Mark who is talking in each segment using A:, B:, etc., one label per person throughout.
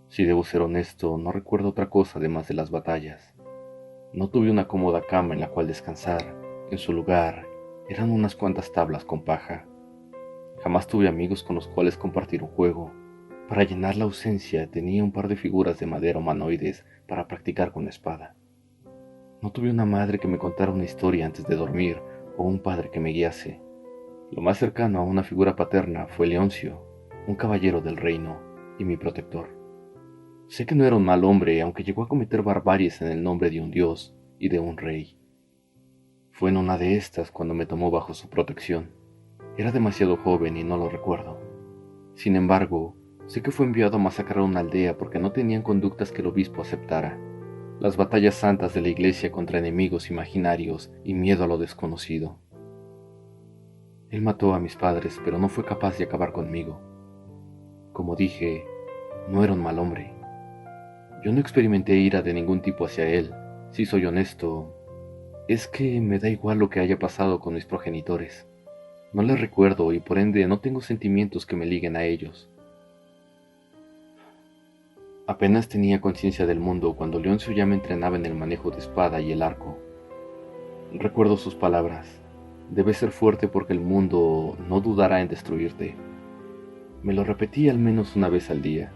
A: Si debo ser honesto, no recuerdo otra cosa además de las batallas. No tuve una cómoda cama en la cual descansar. En su lugar, eran unas cuantas tablas con paja. Jamás tuve amigos con los cuales compartir un juego. Para llenar la ausencia tenía un par de figuras de madera humanoides para practicar con la espada. No tuve una madre que me contara una historia antes de dormir o un padre que me guiase. Lo más cercano a una figura paterna fue Leoncio, un caballero del reino y mi protector. Sé que no era un mal hombre, aunque llegó a cometer barbaries en el nombre de un dios y de un rey. Fue en una de estas cuando me tomó bajo su protección. Era demasiado joven y no lo recuerdo. Sin embargo, sé que fue enviado a masacrar una aldea porque no tenían conductas que el obispo aceptara. Las batallas santas de la iglesia contra enemigos imaginarios y miedo a lo desconocido. Él mató a mis padres, pero no fue capaz de acabar conmigo. Como dije, no era un mal hombre. Yo no experimenté ira de ningún tipo hacia él. Si soy honesto, es que me da igual lo que haya pasado con mis progenitores. No les recuerdo y por ende no tengo sentimientos que me liguen a ellos. Apenas tenía conciencia del mundo cuando Leoncio ya me entrenaba en el manejo de espada y el arco. Recuerdo sus palabras. Debes ser fuerte porque el mundo no dudará en destruirte. Me lo repetí al menos una vez al día.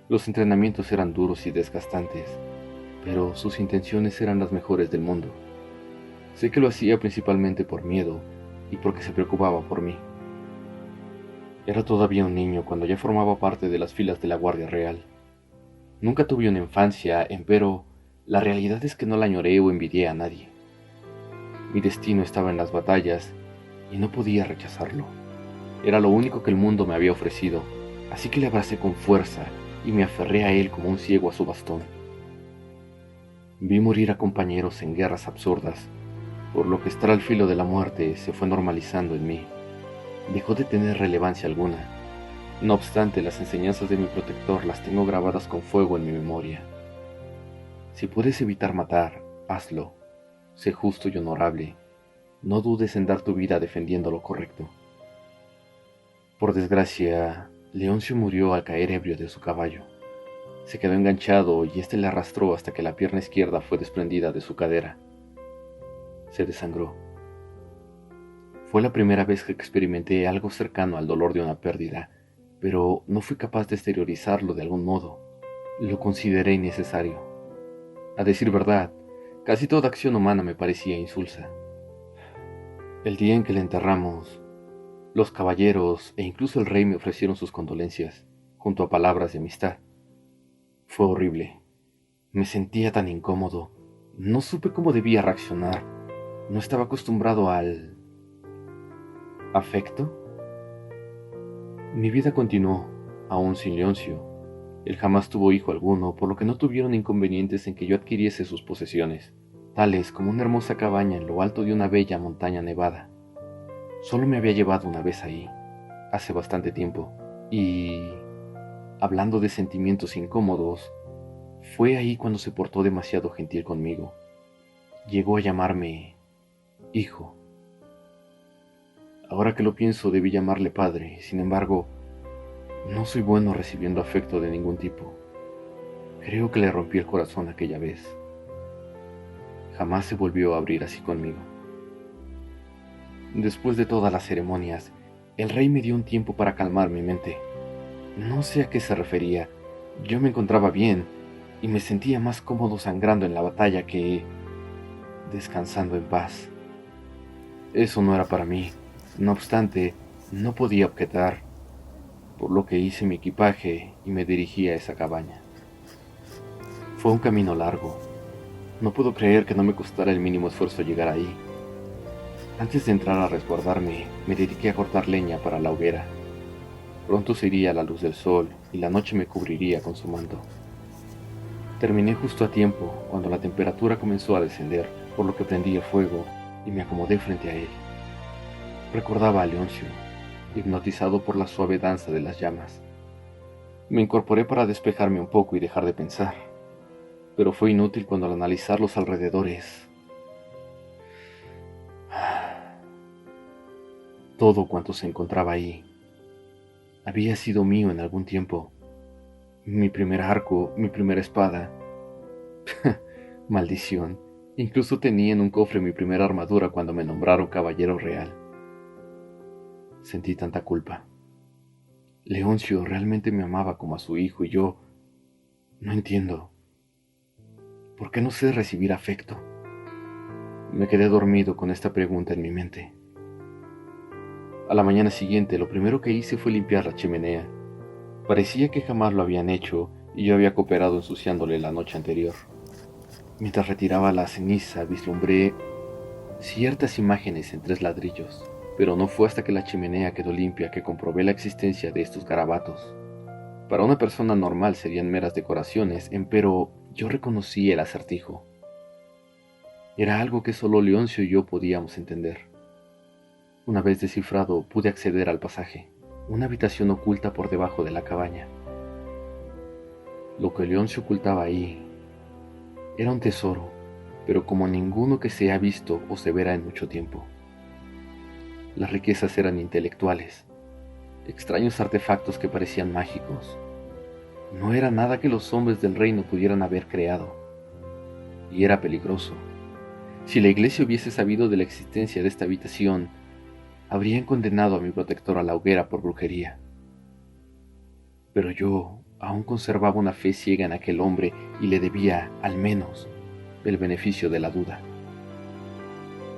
A: Los entrenamientos eran duros y desgastantes, pero sus intenciones eran las mejores del mundo. Sé que lo hacía principalmente por miedo y porque se preocupaba por mí. Era todavía un niño cuando ya formaba parte de las filas de la Guardia Real. Nunca tuve una infancia, empero la realidad es que no la añoré o envidié a nadie. Mi destino estaba en las batallas y no podía rechazarlo. Era lo único que el mundo me había ofrecido, así que le abracé con fuerza y me aferré a él como un ciego a su bastón. Vi morir a compañeros en guerras absurdas, por lo que estar al filo de la muerte se fue normalizando en mí. Dejó de tener relevancia alguna. No obstante, las enseñanzas de mi protector las tengo grabadas con fuego en mi memoria. Si puedes evitar matar, hazlo. Sé justo y honorable. No dudes en dar tu vida defendiendo lo correcto. Por desgracia, Leoncio murió al caer ebrio de su caballo. Se quedó enganchado y éste le arrastró hasta que la pierna izquierda fue desprendida de su cadera. Se desangró. Fue la primera vez que experimenté algo cercano al dolor de una pérdida, pero no fui capaz de exteriorizarlo de algún modo. Lo consideré innecesario. A decir verdad, casi toda acción humana me parecía insulsa. El día en que le enterramos, los caballeros e incluso el rey me ofrecieron sus condolencias, junto a palabras de amistad. Fue horrible. Me sentía tan incómodo. No supe cómo debía reaccionar. No estaba acostumbrado al afecto. Mi vida continuó, aún sin Leoncio. Él jamás tuvo hijo alguno, por lo que no tuvieron inconvenientes en que yo adquiriese sus posesiones, tales como una hermosa cabaña en lo alto de una bella montaña nevada. Solo me había llevado una vez ahí, hace bastante tiempo, y, hablando de sentimientos incómodos, fue ahí cuando se portó demasiado gentil conmigo. Llegó a llamarme hijo. Ahora que lo pienso, debí llamarle padre. Sin embargo, no soy bueno recibiendo afecto de ningún tipo. Creo que le rompí el corazón aquella vez. Jamás se volvió a abrir así conmigo. Después de todas las ceremonias, el rey me dio un tiempo para calmar mi mente. No sé a qué se refería. Yo me encontraba bien y me sentía más cómodo sangrando en la batalla que descansando en paz. Eso no era para mí. No obstante, no podía objetar, por lo que hice mi equipaje y me dirigí a esa cabaña. Fue un camino largo. No puedo creer que no me costara el mínimo esfuerzo llegar ahí. Antes de entrar a resguardarme, me dediqué a cortar leña para la hoguera. Pronto se iría la luz del sol y la noche me cubriría con su manto. Terminé justo a tiempo cuando la temperatura comenzó a descender, por lo que prendí el fuego y me acomodé frente a él. Recordaba a Leoncio, hipnotizado por la suave danza de las llamas. Me incorporé para despejarme un poco y dejar de pensar, pero fue inútil cuando al analizar los alrededores, todo cuanto se encontraba ahí había sido mío en algún tiempo. Mi primer arco, mi primera espada. Maldición. Incluso tenía en un cofre mi primera armadura cuando me nombraron caballero real. Sentí tanta culpa. Leoncio realmente me amaba como a su hijo y yo no entiendo. ¿Por qué no sé recibir afecto? Me quedé dormido con esta pregunta en mi mente. A la mañana siguiente, lo primero que hice fue limpiar la chimenea. Parecía que jamás lo habían hecho y yo había cooperado ensuciándole la noche anterior. Mientras retiraba la ceniza, vislumbré ciertas imágenes en 3 ladrillos, pero no fue hasta que la chimenea quedó limpia que comprobé la existencia de estos garabatos. Para una persona normal serían meras decoraciones, empero yo reconocí el acertijo. Era algo que solo Leoncio y yo podíamos entender. Una vez descifrado, pude acceder al pasaje, una habitación oculta por debajo de la cabaña. Lo que Leoncio ocultaba ahí era un tesoro, pero como ninguno que se ha visto o se verá en mucho tiempo. Las riquezas eran intelectuales, extraños artefactos que parecían mágicos. No era nada que los hombres del reino pudieran haber creado. Y era peligroso. Si la iglesia hubiese sabido de la existencia de esta habitación, habrían condenado a mi protector a la hoguera por brujería. Pero yo aún conservaba una fe ciega en aquel hombre y le debía, al menos, el beneficio de la duda.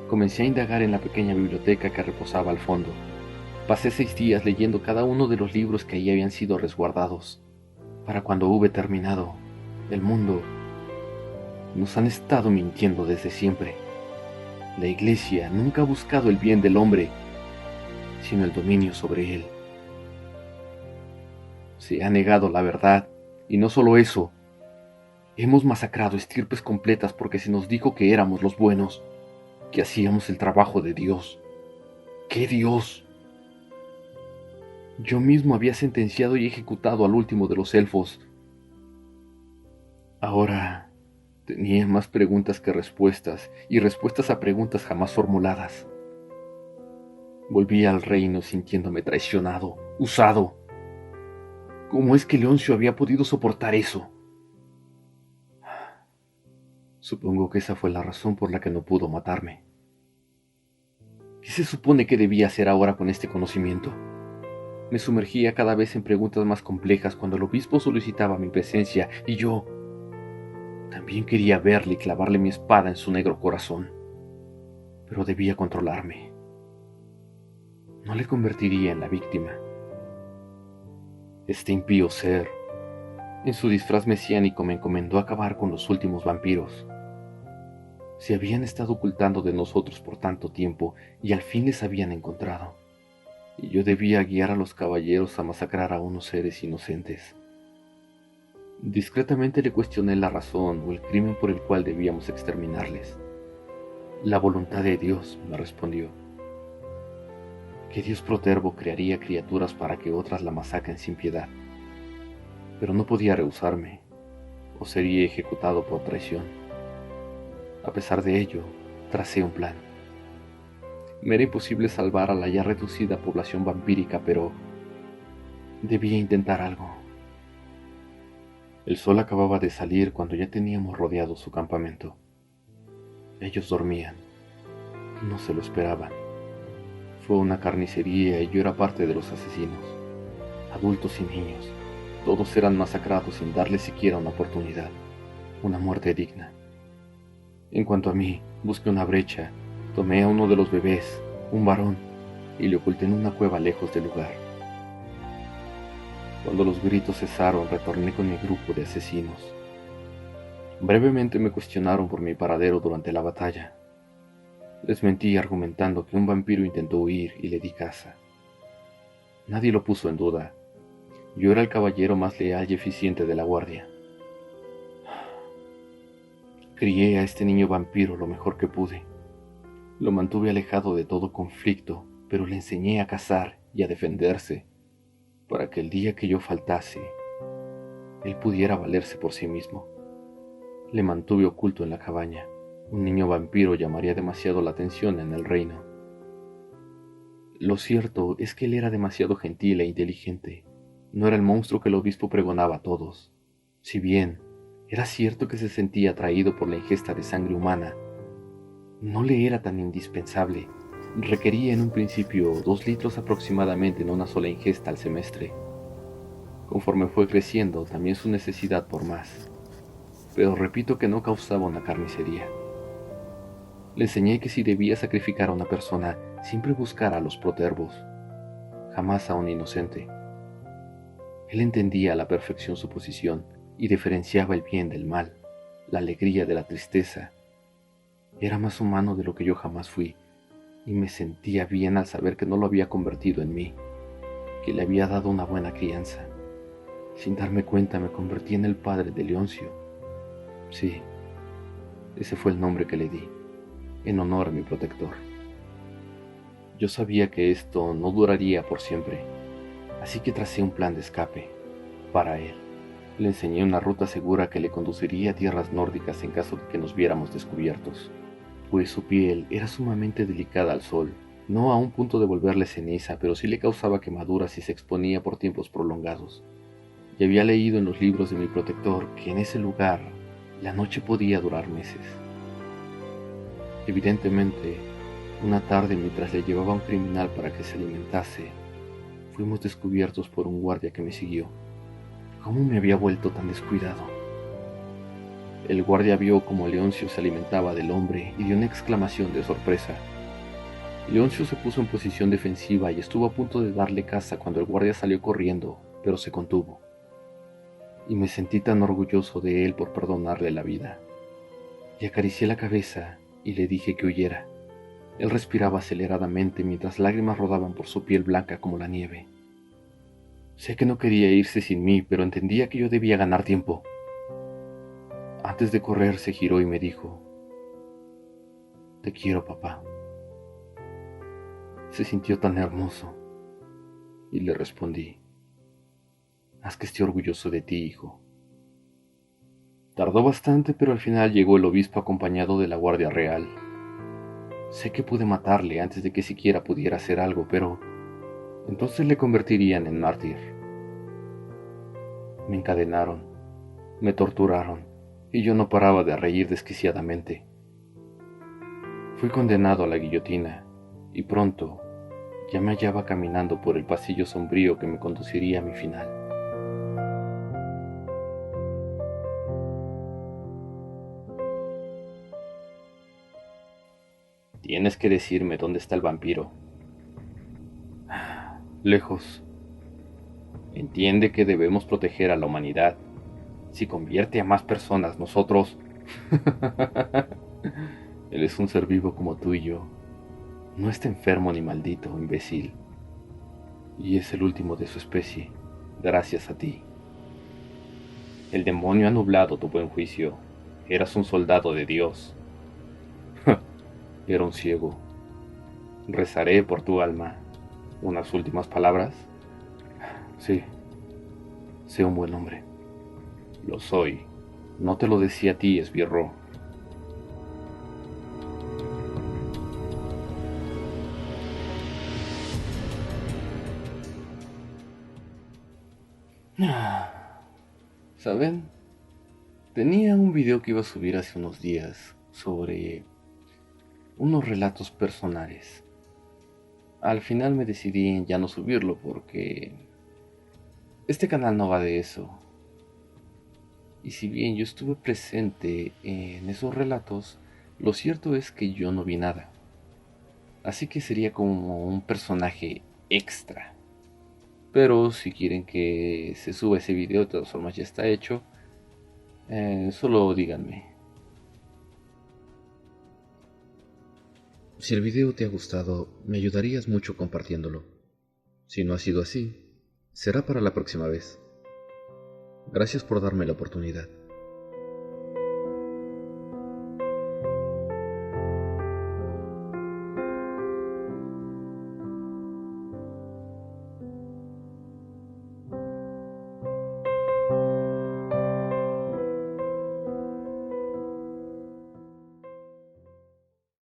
A: Comencé a indagar en la pequeña biblioteca que reposaba al fondo. Pasé 6 días leyendo cada uno de los libros que allí habían sido resguardados. Para cuando hube terminado, el mundo nos han estado mintiendo desde siempre. La iglesia nunca ha buscado el bien del hombre, sino el dominio sobre él. Se ha negado la verdad, y no solo eso, hemos masacrado estirpes completas porque se nos dijo que éramos los buenos, que hacíamos el trabajo de Dios. ¿Qué Dios? Yo mismo había sentenciado y ejecutado al último de los elfos. Ahora tenía más preguntas que respuestas, y respuestas a preguntas jamás formuladas. Volví al reino sintiéndome traicionado, usado. ¿Cómo es que Leoncio había podido soportar eso? Supongo que esa fue la razón por la que no pudo matarme. ¿Qué se supone que debía hacer ahora con este conocimiento? Me sumergía cada vez en preguntas más complejas cuando el obispo solicitaba mi presencia y yo también quería verle y clavarle mi espada en su negro corazón. Pero debía controlarme. No le convertiría en la víctima. Este impío ser, en su disfraz mesiánico, me encomendó acabar con los últimos vampiros. Se habían estado ocultando de nosotros por tanto tiempo y al fin les habían encontrado. Y yo debía guiar a los caballeros a masacrar a unos seres inocentes. Discretamente le cuestioné la razón o el crimen por el cual debíamos exterminarles. La voluntad de Dios, me respondió. Que Dios Protervo crearía criaturas para que otras la masacren sin piedad. Pero no podía rehusarme, o sería ejecutado por traición. A pesar de ello, tracé un plan. Me era imposible salvar a la ya reducida población vampírica, pero debía intentar algo. El sol acababa de salir cuando ya teníamos rodeado su campamento. Ellos dormían. No se lo esperaban. Fue una carnicería y yo era parte de los asesinos. Adultos y niños, todos eran masacrados sin darles siquiera una oportunidad, una muerte digna. En cuanto a mí, busqué una brecha, tomé a uno de los bebés, un varón, y le oculté en una cueva lejos del lugar. Cuando los gritos cesaron, retorné con mi grupo de asesinos. Brevemente me cuestionaron por mi paradero durante la batalla. Les mentí argumentando que un vampiro intentó huir y le di caza. Nadie lo puso en duda. Yo era el caballero más leal y eficiente de la guardia. Crié a este niño vampiro lo mejor que pude. Lo mantuve alejado de todo conflicto, pero le enseñé a cazar y a defenderse, para que el día que yo faltase, él pudiera valerse por sí mismo. Le mantuve oculto en la cabaña. Un niño vampiro llamaría demasiado la atención en el reino. Lo cierto es que él era demasiado gentil e inteligente. No era el monstruo que el obispo pregonaba a todos. Si bien era cierto que se sentía atraído por la ingesta de sangre humana, no le era tan indispensable. Requería en un principio 2 litros aproximadamente en una sola ingesta al semestre. Conforme fue creciendo, también su necesidad por más. Pero repito que no causaba una carnicería. Le enseñé que si debía sacrificar a una persona, siempre buscara a los protervos, jamás a un inocente. Él entendía a la perfección su posición y diferenciaba el bien del mal, la alegría de la tristeza. Era más humano de lo que yo jamás fui, y me sentía bien al saber que no lo había convertido en mí, que le había dado una buena crianza. Sin darme cuenta me convertí en el padre de Leoncio. Sí, ese fue el nombre que le di, en honor a mi protector. Yo sabía que esto no duraría por siempre, así que tracé un plan de escape para él. Le enseñé una ruta segura que le conduciría a tierras nórdicas en caso de que nos viéramos descubiertos, pues su piel era sumamente delicada al sol, no a un punto de volverle ceniza, pero sí le causaba quemaduras si se exponía por tiempos prolongados. Y había leído en los libros de mi protector que en ese lugar la noche podía durar meses. Evidentemente, una tarde mientras le llevaba a un criminal para que se alimentase, fuimos descubiertos por un guardia que me siguió. ¿Cómo me había vuelto tan descuidado? El guardia vio cómo Leoncio se alimentaba del hombre y dio una exclamación de sorpresa. Leoncio se puso en posición defensiva y estuvo a punto de darle caza cuando el guardia salió corriendo, pero se contuvo. Y me sentí tan orgulloso de él por perdonarle la vida. Le acaricié la cabeza y le dije que huyera. Él respiraba aceleradamente mientras lágrimas rodaban por su piel blanca como la nieve. Sé que no quería irse sin mí, pero entendía que yo debía ganar tiempo. Antes de correr se giró y me dijo: «Te quiero, papá». Se sintió tan hermoso y le respondí: «Haz que esté orgulloso de ti, hijo». Tardó bastante, pero al final llegó el obispo acompañado de la Guardia Real. Sé que pude matarle antes de que siquiera pudiera hacer algo, pero entonces le convertirían en mártir. Me encadenaron, me torturaron, y yo no paraba de reír desquiciadamente. Fui condenado a la guillotina, y pronto ya me hallaba caminando por el pasillo sombrío que me conduciría a mi final. Tienes que decirme dónde está el vampiro. Lejos. Entiende que debemos proteger a la humanidad. Si convierte a más personas, nosotros... Él es un ser vivo como tú y yo. No está enfermo ni maldito, imbécil. Y es el último de su especie, gracias a ti. El demonio ha nublado tu buen juicio. Eras un soldado de Dios. Era un ciego. Rezaré por tu alma. ¿Unas últimas palabras? Sí. Sé un buen hombre. Lo soy. No te lo decía a ti, esbirro. ¿Saben? Tenía un video que iba a subir hace unos días sobre unos relatos personales. Al final me decidí en ya no subirlo porque este canal no va de eso. Y si bien yo estuve presente en esos relatos, lo cierto es que yo no vi nada. Así que sería como un personaje extra. Pero si quieren que se suba ese video, de todas formas ya está hecho. Solo díganme. Si el video te ha gustado, me ayudarías mucho compartiéndolo. Si no ha sido así, será para la próxima vez. Gracias por darme la oportunidad.